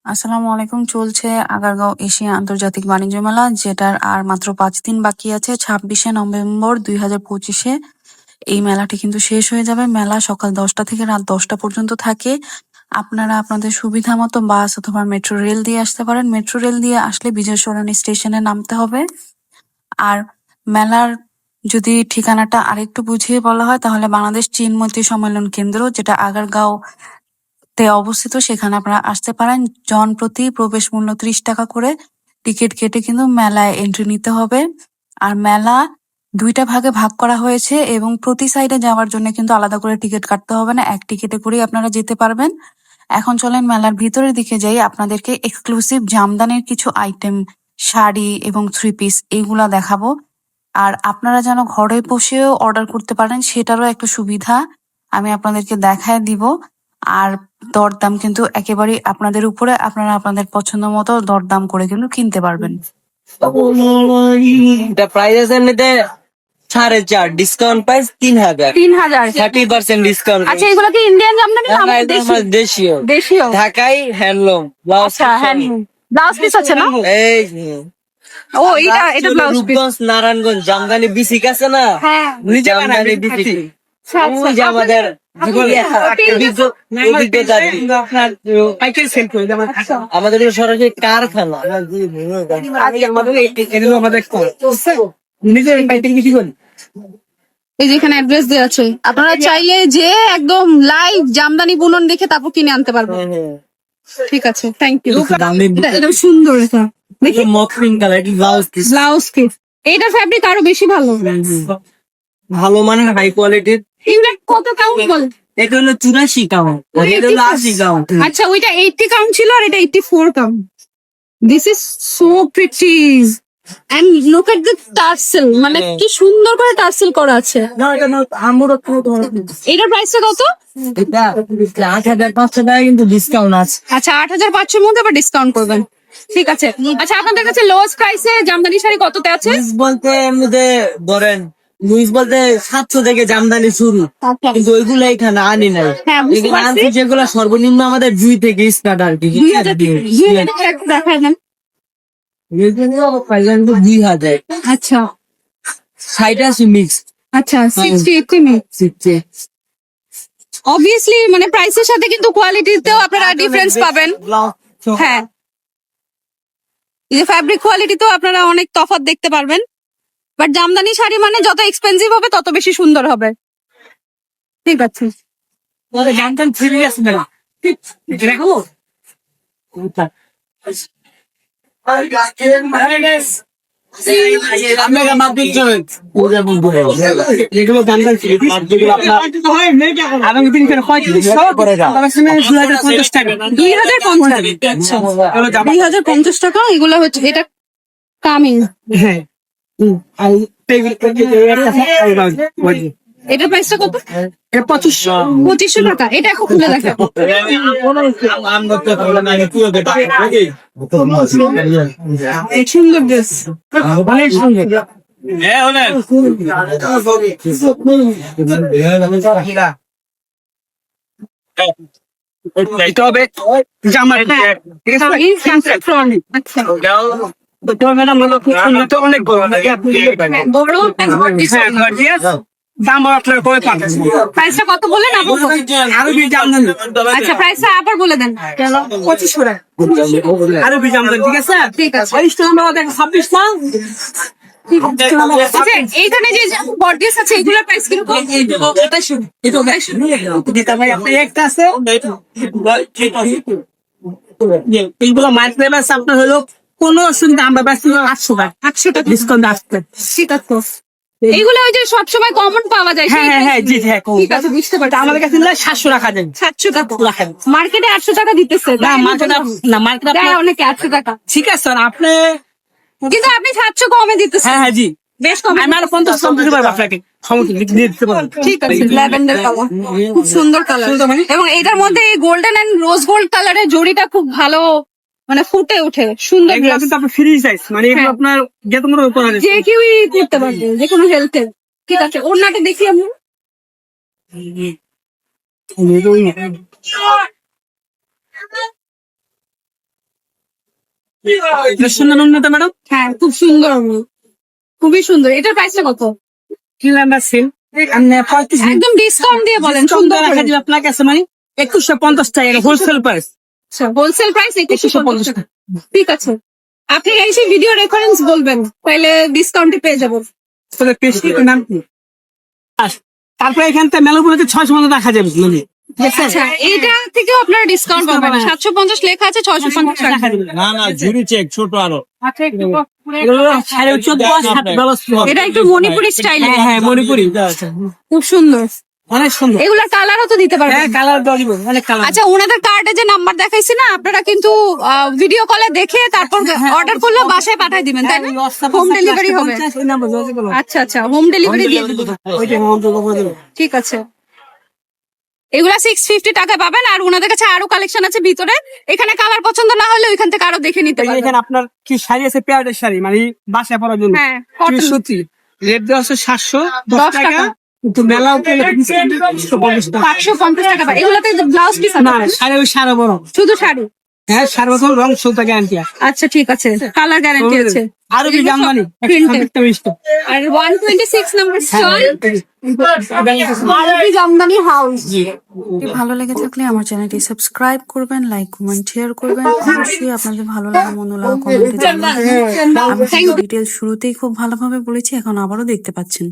আসসালামু আলাইকুম। চলছে আগারগাঁও এশিয়া আন্তর্জাতিক বাণিজ্য মেলা, যেটার আর মাত্র 5 দিন বাকি আছে। 26শে নভেম্বর 2025-এ এই মেলাটি কিন্তু শেষ হয়ে যাবে। মেলা সকাল 10টা থেকে রাত 10টা পর্যন্ত থাকে। আপনারা আপনাদের সুবিধা মতো বাস অথবা মেট্রো রেল দিয়ে আসতে পারেন। মেট্রো রেল দিয়ে আসলে বিজয় সরণি স্টেশনে নামতে হবে। আর মেলার যদি ঠিকানাটা আরেকটু বুঝিয়ে বলা হয়, তাহলে বাংলাদেশ চীনমৈত্রী সম্মেলন কেন্দ্র, যেটা আগারগাঁও অবস্থিত, সেখানে আপনারা আসতে পারেন। জনপ্রতি প্রবেশ মূল্য 30 টাকা করে। টিকিট কেটে কিন্তু মেলায় এন্ট্রি নিতে হবে। আর মেলা 2টা ভাগে ভাগ করা হয়েছে এবং প্রতি সাইডে যাওয়ার জন্য কিন্তু আলাদা করে টিকিট কাটতে হবে না, এক টিকিটে করেই আপনারা যেতে পারবেন। এখন চলেন মেলার ভিতরের দিকে যাই, আপনাদেরকে এক্সক্লুসিভ জামদানির কিছু আইটেম, শাড়ি এবং 3 পিস এইগুলা দেখাবো। আর আপনারা যেন ঘরে বসেও অর্ডার করতে পারেন, সেটারও একটা সুবিধা আমি আপনাদেরকে দেখায় দিব। আর দরদাম কিন্তু একেবারেই আপনাদের উপরে, আপনারা আপনাদের পছন্দ মতো দরদাম করে কিন্তু কিনতে পারবেন। এটা প্রাইস আছে এমনিতে 4.5, ডিসকাউন্ট প্রাইস 3,000। 3,000। 30% ডিসকাউন্ট। আচ্ছা, এগুলো কি ইন্ডিয়ান জামদানি না আমাদের দেশি? দেশীয়। দেশীয়। ঢাকাই হ্যান্ডলুম। আচ্ছা, হ্যান্ডলুম। ব্লাউজ পিস আছে না? এই ও, এটা ব্লাউজ পিস। রূপগঞ্জ, নারায়ণগঞ্জ জামদানি বিসিক আছে না? হ্যাঁ। জামদানি বিসিক। আচ্ছা, ওই যে আমাদের আমাদের সরাসরি কারখানা। এই যেখানে অ্যাড্রেস দেওয়া আছে, আপনারা চাইলে যে একদম লাইভ জামদানি বুনন দেখে তারপর কিনে আনতে পারবেন। ঠিক আছে, থ্যাংক ইউ। এটা সুন্দর। এটা দেখি, মসলিন কালার, এটি ব্লাউজ পিস। Blouse piece. এইটার ফ্যাব্রিক আরো বেশি ভালো। ভালো মানের হাই কোয়ালিটির। এগুলা কত কাউন্ট বল? এটা হলো 84 কাউন্ট, এটা হলো 80 কাউন্ট। আচ্ছা, ওইটা 80 কাউন্ট ছিল আর এটা 84 count. This is so pretty and look at the tercel, মানে কি সুন্দর করে টার্সেল করা আছে। না এটা না, আমরা তো এটার প্রাইসটা কত? এটা 8,500 টাকা, কিন্তু ডিসকাউন্ট আছে। আচ্ছা, 8,500 মধ্যে আবার ডিসকাউন্ট করবেন। ঠিক আছে। আচ্ছা, আপনাদের কাছে লোয়েস্ট প্রাইসে জামদানি শাড়ি কততে আছে? লুইস বলতে এমনিতে ধরেন, লুইস বলতে 700 থেকে জামদানি শুরু, কিন্তু ওইগুলো এখানে আনি নাই। হ্যাঁ, বুঝতে এখানে পারছি। আনছি যেগুলো সর্বনিম্ন আমাদের 2 থেকে স্টার্ট আর কি। 2000 দেখায় দেন। 2000। আচ্ছা 60 আছে মিক্স। আচ্ছা, 60 অবভিয়াসলি মানে প্রাইসের সাথে কিন্তু কোয়ালিটিতেও আপনারা ডিফারেন্স পাবেন। হ্যাঁ, এই যে ফ্যাব্রিক কোয়ালিটিতেও আপনারা অনেক তফাৎ দেখতে পারবেন। বাট জামদানি শাড়ি মানে যত এক্সপেন্সিভ হবে তত বেশি সুন্দর হবে। ঠিক আছে। জামদানি ফ্রি আছে না? দেখো আপনাকে মাপ দিতে হবে। যেগুলো জামদানি ছিল, যেগুলো আপনার আগামী দিন করে 2050 টাকা। 2050 টাকা। এগুলো হচ্ছে, এটা কামিং। হ্যাঁ। এটার প্রাইসটা কত? 2500 টাকা। এটা এখন খুলে দেখো। সুন্দর ড্রেস। এটা হবে জামার, ঠিক আছে? আচ্ছা, তো ম্যাডাম হলো তো অনেক বড়, বড় হ্যাঁ গর্জিয়াস। দাম আপনার করে পাবেন। প্রাইসটা কত বলেন আপু? আরবি জামদানি। আচ্ছা, প্রাইসটা আবার বলে দেন। 2500 টাকা আরবি জামদানি, ঠিক আছে? ঠিক আছে। 22 টাকা আমরা দেখেন 26 না। আচ্ছা, এইখানে যে গর্জিয়াস আছে এগুলোর প্রাইস কিরকম? একটা আছে এইগুলো মাইক্রোওয়েভ আছে আপনার হলো কোনো অসুবিধা, আমরা ব্যস্ত 800 টাকা। 800 টাকা ডিসকাউন্ট আসবে। ঠিক আছে। এইগুলো ওই যে সবসময় কমন পাওয়া যায়। হ্যাঁ হ্যাঁ হ্যাঁ, জি হ্যাঁ। ঠিক আছে, বুঝতে পারছি। আমাদের কাছে 700 রাখা যায়। 700 টাকা রাখেন। মার্কেটে 800 টাকা দিতেছে। না মার্কেট, না মার্কেট দেয় অনেকে 800 টাকা। ঠিক আছে আপনি, কিন্তু আপনি 700 কমে দিতেছেন। হ্যাঁ হ্যাঁ জি, বেশ কম। আমি আর 50 কম দিতে পারবো আপনাকে, সমস্যা দিয়ে দিতে পারবো। ঠিক আছে। ল্যাভেন্ডার কালার, খুব সুন্দর কালার। এবং এটার মধ্যে এই গোল্ডেন এন্ড রোজ গোল্ড কালারের জড়িটা খুব ভালো, মানে ফুটে ওঠে। সুন্দর এগুলো কিন্তু আপনার ফ্রি সাইজ, মানে এগুলো আপনার যে কোনো উপরে যে কেউই করতে পারবে, যে কোনো হেলথের। ঠিক আছে, ওড়নাটা দেখি আমি। এটা সুন্দর উন্নত ম্যাডাম। হ্যাঁ, খুব সুন্দর, খুবই সুন্দর। এটার প্রাইসটা কত? কি নাম্বার সেল আপনি 35 একদম ডিসকাউন্ট দিয়ে বলেন, সুন্দর সুন্দর রাখা করে। দিবে আপনার কাছে মানে 2150 টাকা হোলসেল প্রাইস। আচ্ছা, হোলসেল প্রাইস 2150 টাকা। টাকা। ঠিক আছে, আপনি এসে ভিডিও রেফারেন্স বলবেন, তাহলে ডিসকাউন্টে পেয়ে যাবো। তবে পেশি নাম কি? তারপরে এখান থেকে মেলাপুরিতে 600 মতো রাখা যাবে মানে। আচ্ছা, এইটা থেকেও আপনারা ডিসকাউন্ট পাবেন। 750 লেখা আছে, 650 টাকা। রাখা যাবে। না জুরি চেক ছোট আরো। এগুলো 14.5 7 ব্যবস্থা হবে। এটা একটু মণিপুরি স্টাইল, হ্যাঁ হ্যাঁ মণিপুরি খুব সুন্দর। অনেক সুন্দর। এগুলোর কালারও তো দিতে পারবেন। হ্যাঁ কালার দেওয়া দিব অনেক কালার। আচ্ছা, ওনাদের কার্ডে যে নাম্বার দেখাইছি না, আপনারা কিন্তু ভিডিও কলে দেখে তারপর অর্ডার করলে বাসায় পাঠিয়ে দিবেন, তাই না? হোম ডেলিভারি হবে। আচ্ছা আচ্ছা, হোম ডেলিভারি দিয়ে দিবেন। ঠিক আছে, এগুলা 650 টাকা পাবেন। আর ওনাদের কাছে আরো কালেকশন আছে ভিতরে, এখানে কালার পছন্দ না হলে ওইখান থেকে আরো দেখে নিতে পারবেন। এখানে আপনার কি শাড়ি আছে পেয়ারের শাড়ি মানে বাসায় পরার জন্য। হ্যাঁ, cotton। সুতি রেট দেওয়া আছে 710 10 টাকা। টাকা। কিন্তু মেলা উপরে 150 টাকা। 550 টাকা পাবেন। এগুলাতে ব্লাউজ পিস না আছে, শাড়ি ওই সারা বড়। শুধু শাড়ি। হ্যাঁ সারা বছর রং সুতা গ্যারান্টি আছে। আচ্ছা ঠিক আছে, কালার গ্যারান্টি আছে। আরো কি জামদানি Printed। একটা মিষ্টি। আর 126 নাম্বার হ্যাঁ, স্টল জামদানি হাউস। ভালো লেগে থাকলে আমার চ্যানেলটি সাবস্ক্রাইব করবেন, লাইক কমেন্ট শেয়ার করবেন। অবশ্যই আপনাদের ভালো লাগা মন্দ লাগা কমেন্টে জানাবেন। আমি ডিটেলস শুরুতেই খুব ভালোভাবে বলেছি, এখন আবারও দেখতে পাচ্ছেন।